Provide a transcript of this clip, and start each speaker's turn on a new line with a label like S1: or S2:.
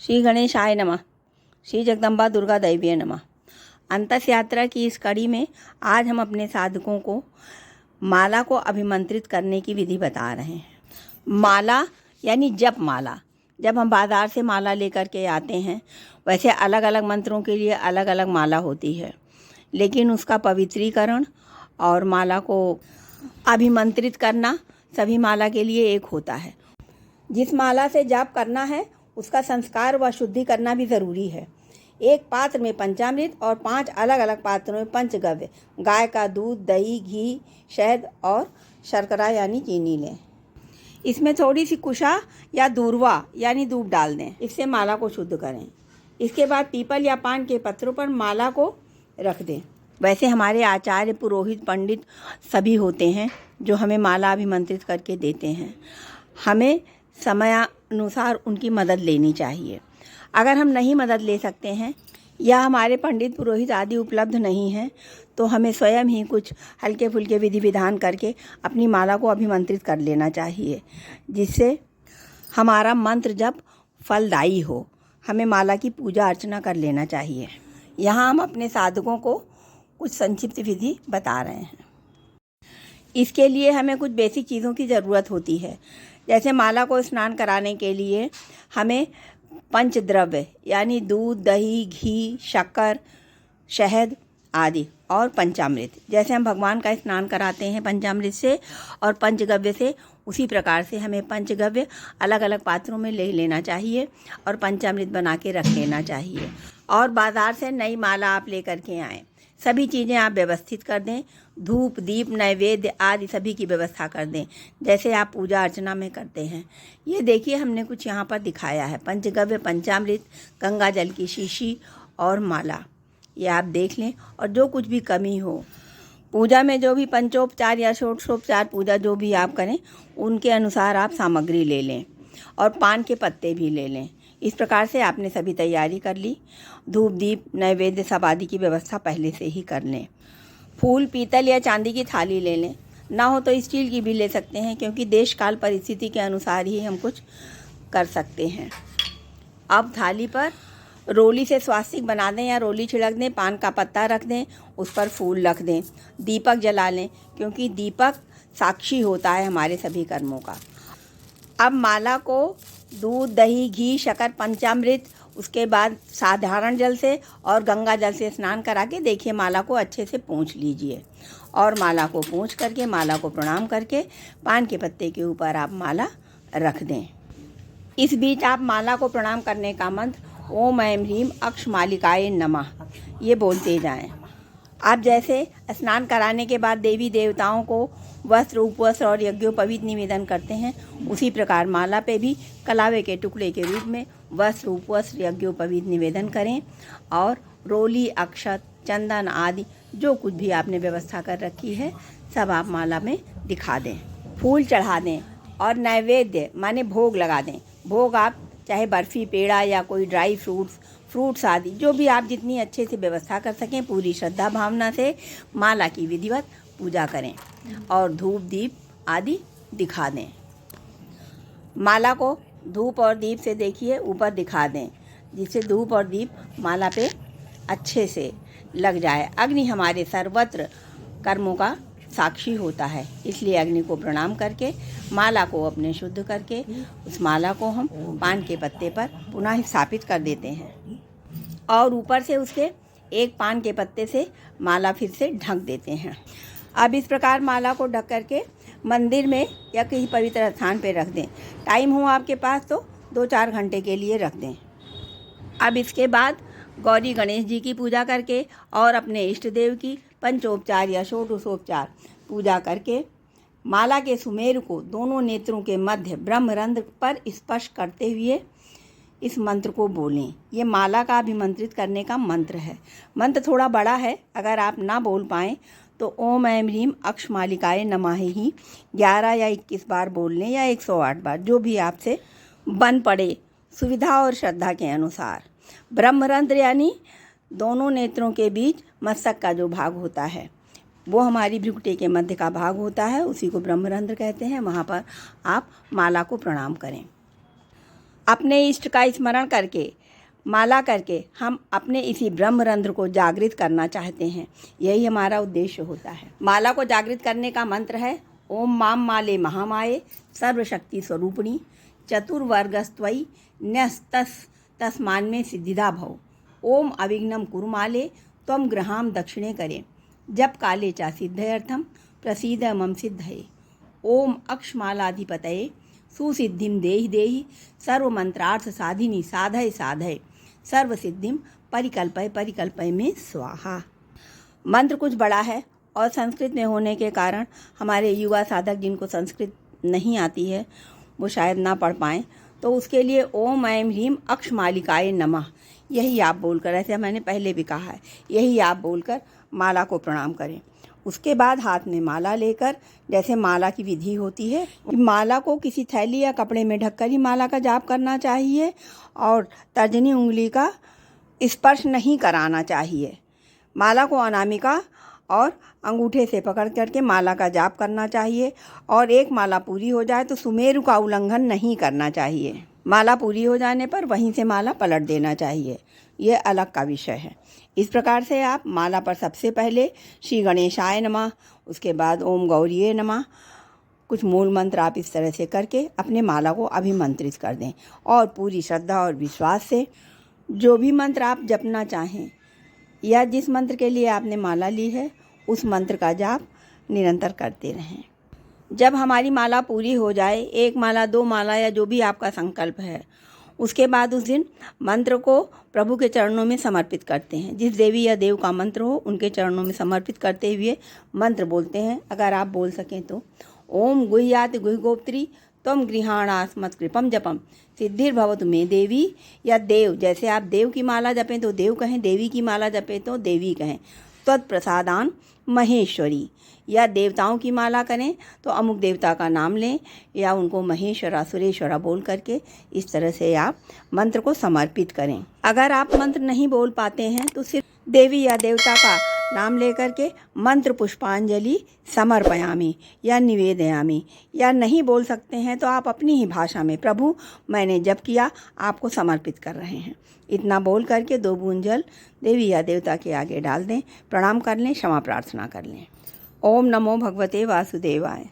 S1: श्री गणेशाय नमः। श्री जगदम्बा दुर्गा दैवीय नमः। अंतस यात्रा की इस कड़ी में आज हम अपने साधकों को माला को अभिमंत्रित करने की विधि बता रहे हैं। माला यानी जप माला। जब हम बाज़ार से माला लेकर के आते हैं, वैसे अलग अलग मंत्रों के लिए अलग अलग माला होती है, लेकिन उसका पवित्रीकरण और माला को अभिमंत्रित करना सभी माला के लिए एक होता है। जिस माला से जाप करना है उसका संस्कार व शुद्धि करना भी ज़रूरी है। एक पात्र में पंचामृत और 5 अलग अलग पात्रों में पंचगव्य, गाय का दूध, दही, घी, शहद और शर्करा यानी चीनी लें। इसमें थोड़ी सी कुशा या दूर्वा यानी दूध डाल दें। इससे माला को शुद्ध करें। इसके बाद पीपल या पान के पत्रों पर माला को रख दें। वैसे हमारे आचार्य, पुरोहित, पंडित सभी होते हैं जो हमें माला अभिमंत्रित करके देते हैं। हमें समयानुसार उनकी मदद लेनी चाहिए। अगर हम नहीं मदद ले सकते हैं या हमारे पंडित, पुरोहित आदि उपलब्ध नहीं हैं, तो हमें स्वयं ही कुछ हल्के फुल्के विधि विधान करके अपनी माला को अभिमंत्रित कर लेना चाहिए, जिससे हमारा मंत्र जप फलदायी हो। हमें माला की पूजा अर्चना कर लेना चाहिए। यहाँ हम अपने साधकों को कुछ संक्षिप्त विधि बता रहे हैं। इसके लिए हमें कुछ बेसिक चीज़ों की ज़रूरत होती है। जैसे माला को स्नान कराने के लिए हमें पंचद्रव्य यानी दूध, दही, घी, शक्कर, शहद आदि और पंचामृत, जैसे हम भगवान का स्नान कराते हैं पंचामृत से और पंचगव्य से, उसी प्रकार से हमें पंचगव्य अलग अलग पात्रों में ले लेना चाहिए और पंचामृत बना के रख लेना चाहिए। और बाज़ार से नई माला आप लेकर के आएँ। सभी चीज़ें आप व्यवस्थित कर दें। धूप, दीप, नैवेद्य आदि सभी की व्यवस्था कर दें, जैसे आप पूजा अर्चना में करते हैं। ये देखिए, हमने कुछ यहाँ पर दिखाया है। पंचगव्य, पंचामृत, गंगा जल की शीशी और माला, ये आप देख लें। और जो कुछ भी कमी हो पूजा में, जो भी पंचोपचार या षोडशोपचार पूजा जो भी आप करें, उनके अनुसार आप सामग्री ले लें और पान के पत्ते भी ले लें। इस प्रकार से आपने सभी तैयारी कर ली। धूप, दीप, नैवेद्य सब आदि की व्यवस्था पहले से ही कर लें। फूल, पीतल या चांदी की थाली ले लें। ना हो तो स्टील की भी ले सकते हैं, क्योंकि देश काल परिस्थिति के अनुसार ही हम कुछ कर सकते हैं। अब थाली पर रोली से स्वास्तिक बना दें या रोली छिड़क दें। पान का पत्ता रख दें, उस पर फूल रख दें। दीपक जला लें, क्योंकि दीपक साक्षी होता है हमारे सभी कर्मों का। अब माला को दूध, दही, घी, शक्कर, पंचामृत, उसके बाद साधारण जल से और गंगा जल से स्नान करा के देखिए माला को अच्छे से पोंछ लीजिए। और माला को पोंछ करके, माला को प्रणाम करके पान के पत्ते के ऊपर आप माला रख दें। इस बीच आप माला को प्रणाम करने का मंत्र ओम ऐं ह्रीं अक्षमालिकाय नमः ये बोलते जाएं। आप जैसे स्नान कराने के बाद देवी देवताओं को वस्त्र, उपवस्त्र और यज्ञोपवीत निवेदन करते हैं, उसी प्रकार माला पे भी कलावे के टुकड़े के रूप में वस्त्र, उपवस्त्र, यज्ञोपवीत निवेदन करें और रोली, अक्षत, चंदन आदि जो कुछ भी आपने व्यवस्था कर रखी है सब आप माला में दिखा दें। फूल चढ़ा दें और नैवेद्य माने भोग लगा दें। भोग आप चाहे बर्फ़ी, पेड़ा या कोई ड्राई फ्रूट्स आदि जो भी आप जितनी अच्छे से व्यवस्था कर सकें, पूरी श्रद्धा भावना से माला की विधिवत पूजा करें और धूप, दीप आदि दिखा दें। माला को धूप और दीप से देखिए ऊपर दिखा दें, जिससे धूप और दीप माला पे अच्छे से लग जाए। अग्नि हमारे सर्वत्र कर्मों का साक्षी होता है, इसलिए अग्नि को प्रणाम करके माला को अपने शुद्ध करके उस माला को हम पान के पत्ते पर पुनः स्थापित कर देते हैं और ऊपर से उसके एक पान के पत्ते से माला फिर से ढक देते हैं। अब इस प्रकार माला को ढक करके मंदिर में या कहीं पवित्र स्थान पर रख दें। टाइम हो आपके पास तो 2-4 घंटे के लिए रख दें। अब इसके बाद गौरी गणेश जी की पूजा करके और अपने इष्ट देव की पंचोपचार या षोडशोपचार पूजा करके माला के सुमेरु को दोनों नेत्रों के मध्य ब्रह्मरंध्र पर स्पर्श करते हुए इस मंत्र को बोलें। ये माला का अभिमंत्रित करने का मंत्र है। मंत्र थोड़ा बड़ा है, अगर आप ना बोल पाएँ तो ओम ऐं ह्रीं अक्षमालिकाय नमः ही 11 या 21 बार बोल लें या 108 बार, जो भी आपसे बन पड़े सुविधा और श्रद्धा के अनुसार। ब्रह्मरंध्र यानी दोनों नेत्रों के बीच मस्तक का जो भाग होता है, वो हमारी भ्रुकुटी के मध्य का भाग होता है, उसी को ब्रह्मरंध्र कहते हैं। वहाँ पर आप माला को प्रणाम करें। अपने इष्ट का स्मरण करके माला करके हम अपने इसी ब्रह्मरंध्र को जागृत करना चाहते हैं। यही हमारा उद्देश्य होता है। माला को जागृत करने का मंत्र है ओम माम माले महामाये सर्वशक्ति स्वरूपिणी चतुर्वर्गस्त्वयि न्यस्तस तस्मान में सिद्धिदा भव। ओम अविघ्नं कुरु माले त्वं गृहां दक्षिणे करे जप काले चा सिद्धयर्थम प्रसीद मम सिद्धये। ओम अक्षमालाधिपतये सुसिद्धिं देहि देहि सर्वमंत्रार्थ साधिनी साधय साधय सर्वसिद्धिं परिकल्पय परिकल्पय में स्वाहा। मंत्र कुछ बड़ा है और संस्कृत में होने के कारण हमारे युवा साधक जिनको संस्कृत नहीं आती है वो शायद ना पढ़ पाएँ, तो उसके लिए ओम ऐं ह्रीं अक्षमालिकाय नमः यही आप बोलकर, ऐसे मैंने पहले भी कहा है, यही आप बोलकर माला को प्रणाम करें। उसके बाद हाथ में माला लेकर, जैसे माला की विधि होती है, माला को किसी थैली या कपड़े में ढककर ही माला का जाप करना चाहिए और तर्जनी उंगली का स्पर्श नहीं कराना चाहिए। माला को अनामिका और अंगूठे से पकड़ करके माला का जाप करना चाहिए और एक माला पूरी हो जाए तो सुमेरु का उल्लंघन नहीं करना चाहिए। माला पूरी हो जाने पर वहीं से माला पलट देना चाहिए। ये अलग का विषय है। इस प्रकार से आप माला पर सबसे पहले श्री गणेशाय नमः, उसके बाद ओम गौरीये नमः, कुछ मूल मंत्र आप इस तरह से करके अपने माला को अभिमंत्रित कर दें और पूरी श्रद्धा और विश्वास से जो भी मंत्र आप जपना चाहें या जिस मंत्र के लिए आपने माला ली है उस मंत्र का जाप निरंतर करते रहें। जब हमारी माला पूरी हो जाए, एक माला, दो माला या जो भी आपका संकल्प है, उसके बाद उस दिन मंत्र को प्रभु के चरणों में समर्पित करते हैं। जिस देवी या देव का मंत्र हो उनके चरणों में समर्पित करते हुए मंत्र बोलते हैं। अगर आप बोल सकें तो ओम गुह्याति गुह्यगोप्त्री त्वं गृहाणास्मत् कृपम जपम सिद्धिर्भवतु मे देवी, या देव, जैसे आप देव की माला जपें तो देव कहें, देवी की माला जपें तो देवी कहें। त्वत्प्रसादान महेश्वरी, या देवताओं की माला करें तो अमुक देवता का नाम लें या उनको महेश्वरा सुरेश्वरा बोल करके इस तरह से आप मंत्र को समर्पित करें। अगर आप मंत्र नहीं बोल पाते हैं तो सिर्फ देवी या देवता का नाम लेकर के मंत्र पुष्पांजलि समर्पयामि या निवेदयामि, या नहीं बोल सकते हैं तो आप अपनी ही भाषा में प्रभु मैंने जप किया आपको समर्पित कर रहे हैं, इतना बोल करके 2 बूंद जल देवी या देवता के आगे डाल दें, प्रणाम कर लें, क्षमा प्रार्थना कर लें। ओम नमो भगवते वासुदेवाय।